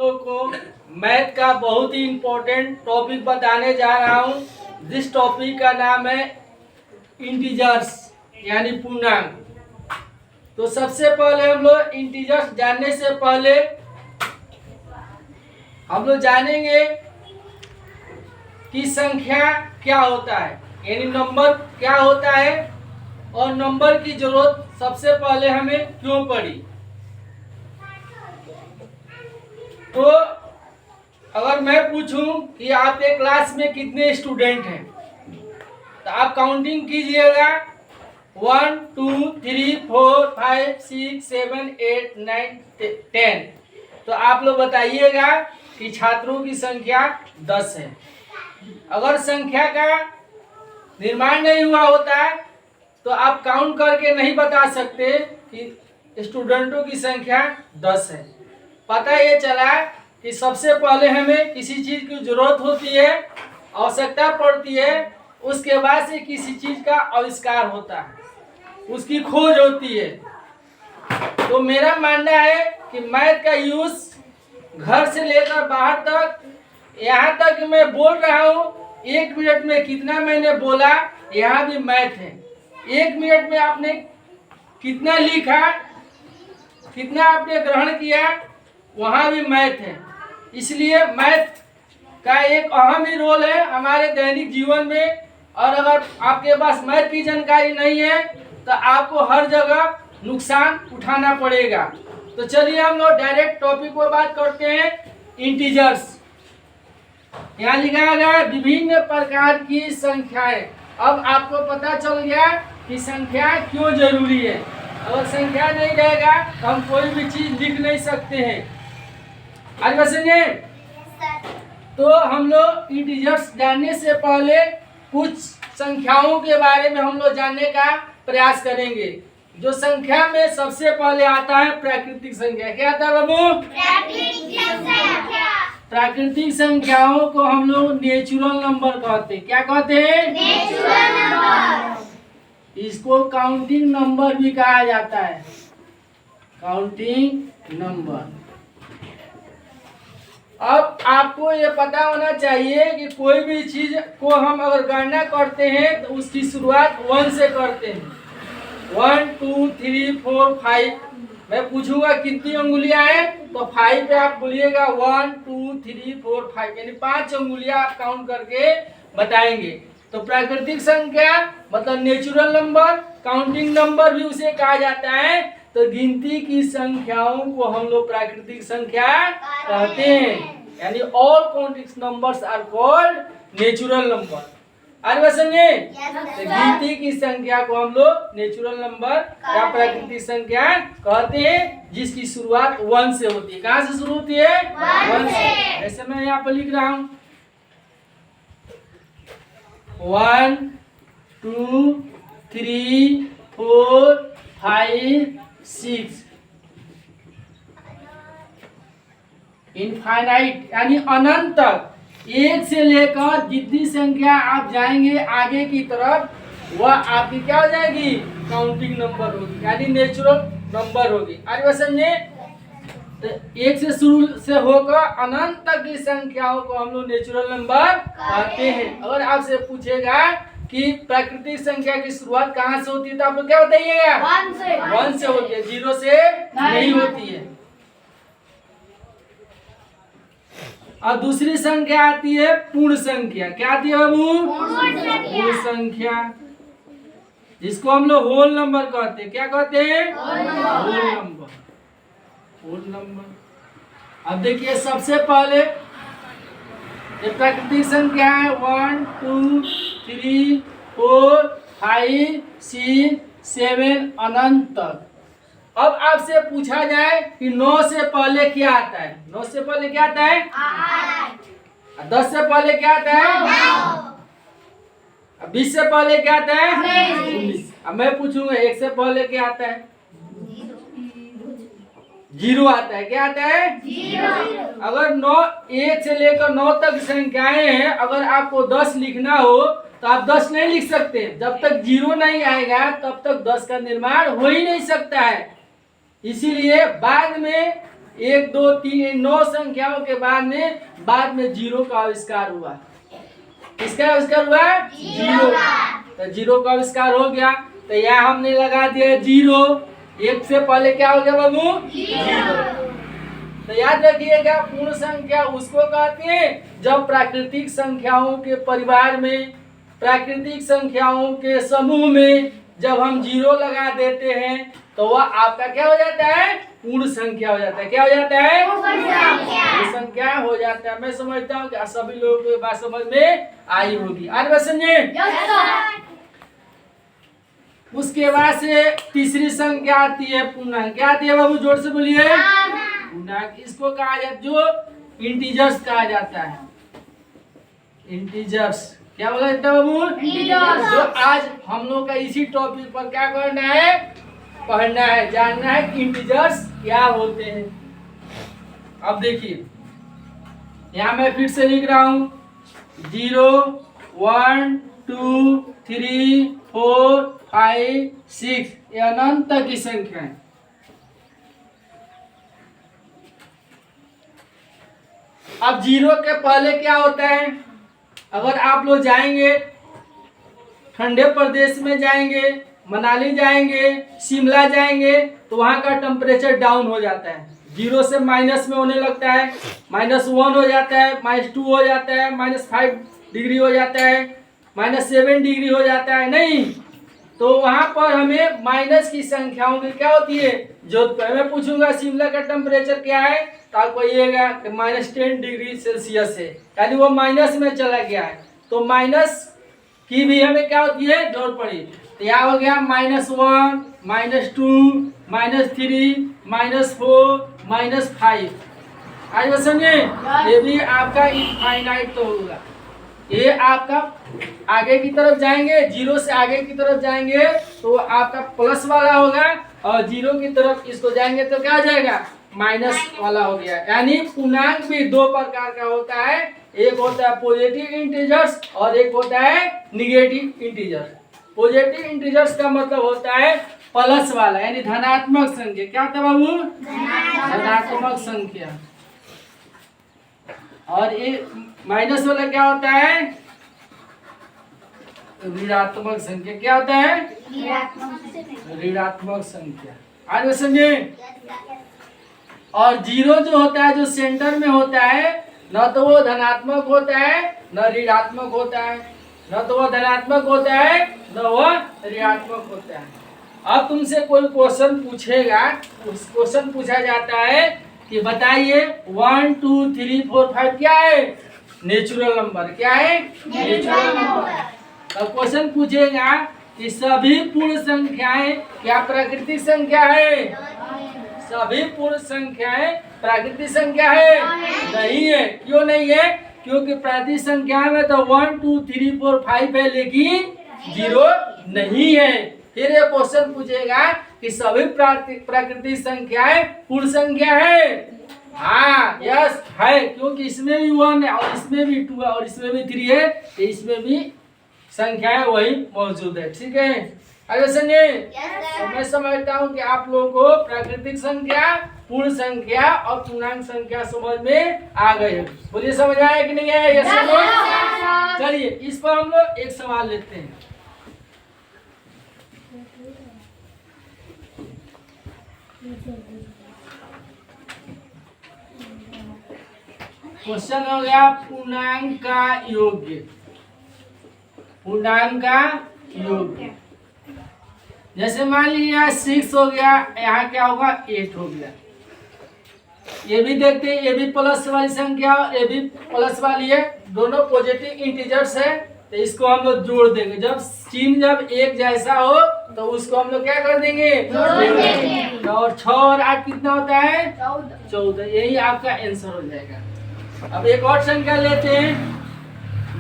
लोगों को मैथ का बहुत ही इम्पोर्टेंट टॉपिक बताने जा रहा हूँ। जिस टॉपिक का नाम है इंटीजर्स यानी पूर्णांक। तो सबसे पहले हम लोग इंटीजर्स जानने से पहले हम लोग जानेंगे कि संख्या क्या होता है, यानी नंबर क्या होता है और नंबर की जरूरत सबसे पहले हमें क्यों पड़ी। तो अगर मैं पूछूं कि आपके क्लास में कितने स्टूडेंट हैं तो आप काउंटिंग कीजिएगा 1 2 3 4 5 6 7 8 9 10। तो आप लोग बताइएगा कि छात्रों की संख्या 10 है। अगर संख्या का निर्माण नहीं हुआ होता तो आप काउंट करके नहीं बता सकते कि स्टूडेंटों की संख्या 10 है। पता ये चला कि सबसे पहले हमें किसी चीज की जरूरत होती है, आवश्यकता पड़ती है, उसके बाद से किसी चीज का आविष्कार होता है, उसकी खोज होती है। तो मेरा मानना है कि मैथ का यूज घर से लेकर बाहर तक, यहाँ तक मैं बोल रहा हूँ 1 मिनट में कितना मैंने बोला, यहाँ भी मैथ है। 1 मिनट में आपने कितना लिखा, कितना आपने ग्रहण किया, वहाँ भी मैथ है। इसलिए मैथ का एक अहम ही रोल है हमारे दैनिक जीवन में। और अगर आपके पास मैथ की जानकारी नहीं है तो आपको हर जगह नुकसान उठाना पड़ेगा। तो चलिए हम लोग डायरेक्ट टॉपिक पर बात करते हैं, इंटीजर्स। यहाँ लिखा गया है विभिन्न प्रकार की संख्याएं। अब आपको पता चल गया कि संख्या क्यों जरूरी है। अगर संख्या नहीं रहेगा तो हम कोई भी चीज लिख नहीं सकते हैं। आज बसेंगे तो हम लोग इंटीजर्स जानने से पहले कुछ संख्याओं के बारे में हम लोग जानने का प्रयास करेंगे। जो संख्या में सबसे पहले आता है प्राकृतिक संख्या। क्या आता है बाबू? प्राकृतिक संख्याओं को हम लोग नेचुरल नंबर कहते हैं। क्या कहते हैं? Natural number. इसको काउंटिंग नंबर भी कहा जाता है, काउंटिंग नंबर। अब आपको ये पता होना चाहिए कि कोई भी चीज को हम अगर गणना करते हैं तो उसकी शुरुआत 1 से करते हैं। 1 2 3 4 5। मैं पूछूंगा कितनी अंगुलियां हैं तो 5 पे आप बोलिएगा 1 2 3 4 5, यानी 5 अंगुलियां आप काउंट करके बताएंगे। तो प्राकृतिक संख्या मतलब नेचुरल नंबर, काउंटिंग नंबर भी उसे कहा जाता है। तो गिनती की संख्याओं को हम लोग प्राकृतिक संख्या कहते हैं, यानी all counting numbers are called natural number. आज बसंगे तो गिनती की संख्या को हम लोग नेचुरल नंबर या प्राकृतिक संख्या कहते हैं, जिसकी शुरुआत 1 से होती है। कहाँ से शुरू होती है? 1 से। ऐसे मैं यहाँ पर लिख रहा हूँ 1 2 3 4 5 6। इनफाइनाइट यानी अनंत तक, 1 से लेकर जितनी संख्या आप जाएंगे आगे की तरफ वह आपकी क्या हो जाएगी? काउंटिंग नंबर होगी, यानी नेचुरल नंबर होगी। आज बात समझे? तो 1 से शुरू से होकर अनंत तक की संख्याओं को हम लोग नेचुरल नंबर कहते हैं। अगर आपसे पूछेगा कि प्राकृतिक संख्या की शुरुआत कहाँ से होती है तो आप लोग क्या बताइएगा? 1 से होती है, 0 से नहीं होती है। और दूसरी संख्या आती है पूर्ण संख्या। क्या आती है बाबू? पूर्ण संख्या, जिसको हम लोग होल नंबर कहते हैं। क्या कहते हैं? Whole number. Whole number. अब देखिए सबसे पहले ये प्राकृतिक संख्या है 1 2 3 4 5 6 7 अनंत तक। अब आपसे पूछा जाए कि 9 से पहले क्या आता है? 9 से पहले क्या आता है? 8। 10 से पहले क्या आता है? 9। 20 से पहले क्या आता है? 19। अब मैं पूछूंगा 1 से पहले क्या आता है? 0 आता है। क्या आता है? 0। अगर 1 से लेकर 9 तक संख्याएं हैं, अगर आपको 10 लिखना हो तो आप 10 नहीं लिख सकते। जब तक 0 नहीं आएगा तब तक 10 का निर्माण हो ही नहीं सकता है। इसीलिए बाद में 1 2 3 9 संख्याओं के बाद में जीरो का आविष्कार हुआ। किसका आविष्कार हुआ? जीरो। तो जीरो का आविष्कार हो गया, तो यहाँ हमने लगा दिया जीरो। एक से पहले क्या हो गया बाबू? जीरो। तो याद रखिएगा, पूर्ण संख्या उसको कहते हैं जब प्राकृतिक संख्याओं के परिवार में, प्राकृतिक संख्याओं के समूह में जब हम जीरो लगा देते हैं तो वह आपका क्या हो जाता है? पूर्ण संख्या हो जाता है। क्या हो जाता है? पूर्ण संख्या हो जाता है। मैं समझता हूँ कि सभी लोगों को ये बात समझ में आई होगी। आज बात समझे? उसके बाद से तीसरी संख्या आती है पूर्णांक। क्या आती है बाबू? जोर से बोलिए। पूर्णांक इसको कहा जाता है, जो इंटीजर्स कहा जाता है। इंटीजर्स क्या बोला जाता है बाबू? जो आज हम लोग का इसी टॉपिक पर क्या करना है? पढ़ना है, जानना है कि इंटीजर्स क्या होते हैं। अब देखिए, यहाँ मैं फिर से लिख रहा हूँ 0 1 2 3 4 5 6, ये अनंत की संख्या है। अब जीरो के पहले क्या होता है? अगर आप लोग जाएंगे ठंडे प्रदेश में, जाएंगे मनाली, जाएंगे शिमला, जाएंगे तो वहाँ का टेम्परेचर डाउन हो जाता है। जीरो से माइनस में होने लगता है, -1 हो जाता है, -2 हो जाता है, -5 डिग्री हो जाता है, -7 डिग्री हो जाता है। नहीं, तो वहाँ पर हमें माइनस की संख्याओं की क्या होती है? जो मैं पूछूंगा शिमला का टेम्परेचर क्या है, तो आपको कहिएगा कि -10 डिग्री सेल्सियस है, यानी वो माइनस में चला गया है। तो माइनस की भी हमें क्या होती है? जरूरत पड़ी। तो यहाँ हो गया -1 -2 -3 -4 -5। आज बस समझे, ये भी आपका इनफाइनाइट तो होगा। ये आपका आगे की तरफ जाएंगे, जीरो से आगे की तरफ जाएंगे तो आपका प्लस वाला होगा, और जीरो की तरफ इसको जाएंगे तो क्या हो जाएगा? माइनस वाला हो गया। यानी पूर्णांक भी दो प्रकार का होता है, एक होता है पॉजिटिव इंटीजर्स और एक होता है निगेटिव इंटीजर्स। पॉजिटिव इंटीजर्स का मतलब होता है प्लस वाला, यानी धनात्मक संख्या। क्या होता है बाबू? धनात्मक संख्या। और ये माइनस वाला क्या होता है? ऋणात्मक संख्या। क्या होता है? ऋणात्मक संख्या। आज वो समझे। और जीरो जो होता है, जो सेंटर में होता है, न तो वो धनात्मक होता है न ऋणात्मक होता है, न तो वो धनात्मक होता है न वो ऋणात्मक होता है। अब तुमसे कोई क्वेश्चन पूछेगा, उस क्वेश्चन पूछा जाता है कि बताइए 1 2 3 4 5 क्या है? Natural number. क्या है? Natural number. अब क्वेश्चन पूछेगा कि सभी पूर्ण संख्याएं क्या प्राकृतिक संख्या है? सभी पूर्ण संख्याएं प्राकृतिक संख्या है? नहीं है। क्यों नहीं है? क्योंकि प्राकृतिक संख्या में तो 1 2 3 4 5 है, लेकिन जीरो नहीं है। फिर ये क्वेश्चन पूछेगा कि सभी प्राकृतिक संख्याएं पूर्ण संख्या है? हाँ, यस है, क्योंकि इसमें भी 1 है और इसमें भी 2 है और इसमें भी 3 है, तो इसमें भी संख्याएं वही मौजूद है। ठीक है, अरे संजय, तो मैं समझता हूँ कि आप लोगों को प्राकृतिक संख्या, पूर्ण संख्या और पूर्णांक संख्या समझ में आ गए है। बोलिए समझ आया कि नहीं आया? यस। चलिए इस पर हम लोग एक सवाल लेते हैं। क्वेश्चन हो गया पूर्णांक का योग्य। पूर्णांक का योग्य, जैसे मान लीजिए 6 हो गया, यहाँ क्या होगा? 8 हो गया। ये भी देखते हैं, ये भी प्लस वाली संख्या, ये भी प्लस वाली है, दोनों पॉजिटिव इंटीजर्स है, तो इसको हम लोग जोड़ देंगे। जब चिन्ह जब एक जैसा हो तो उसको हम लोग क्या कर देंगे? जोड़ देंगे। और 6 और 8 कितना होता है? 14। यही आपका आंसर हो जाएगा। अब एक और संख्या लेते हैं,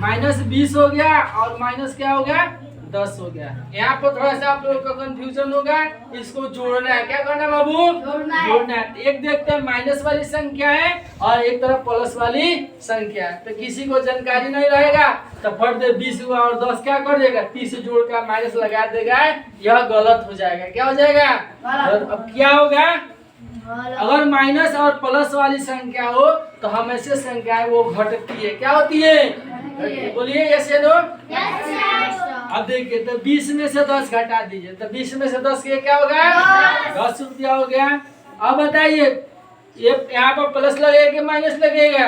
-20 हो गया और माइनस क्या हो गया? 10 हो गया। यहाँ पर थोड़ा सा आप लोगों का कंफ्यूजन होगा, इसको जोड़ना है। क्या करना है बाबू? जोड़ना है। एक देखते हैं माइनस वाली संख्या है और एक तरफ प्लस वाली संख्या है, तो किसी को जानकारी नहीं रहेगा तो फट दे 20 हुआ और 10 क्या कर देगा? 30 से जोड़ कर माइनस लगा देगा, यह गलत हो जाएगा। क्या हो जाएगा? अब क्या होगा? अगर माइनस और प्लस वाली संख्या हो तो हमेशा संख्या वो घटती है। क्या होती है? बोलिए यस या नो। अब देखिए तो 20 में से 10 घटा दीजिए तो 20 में से 10 के क्या होगा? 10 रुपया हो गया। अब बताइए ये यहाँ पर प्लस लगेगा कि माइनस लगेगा?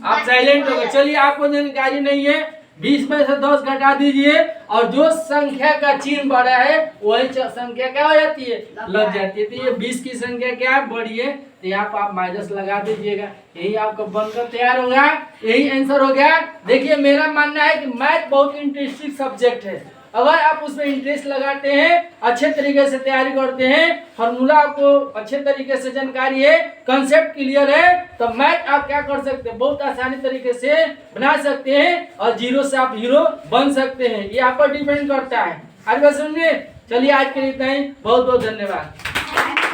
आप साइलेंट हो गए। चलिए आपको जानकारी नहीं है, 20 में से 10 घटा दीजिए और जो संख्या का चिन्ह बड़ा है वही संख्या क्या हो जाती है? लग जाती है। तो ये 20 की संख्या क्या है? बड़ी है, तो यहाँ पर आप माइनस लगा दीजिएगा। यही आपका बनकर तैयार होगा। यही आंसर हो गया। देखिए मेरा मानना है कि मैथ बहुत इंटरेस्टिंग सब्जेक्ट है। अगर आप उसमें इंटरेस्ट लगाते हैं, अच्छे तरीके से तैयारी करते हैं, फार्मूला आपको अच्छे तरीके से जानकारी है, कंसेप्ट क्लियर है, तो मैथ आप क्या कर सकते हैं? बहुत आसानी तरीके से बना सकते हैं और जीरो से आप हीरो बन सकते हैं। ये आप पर डिपेंड करता है। आगे बात सुनिए। चलिए आज के लिए इतना ही। बहुत बहुत धन्यवाद।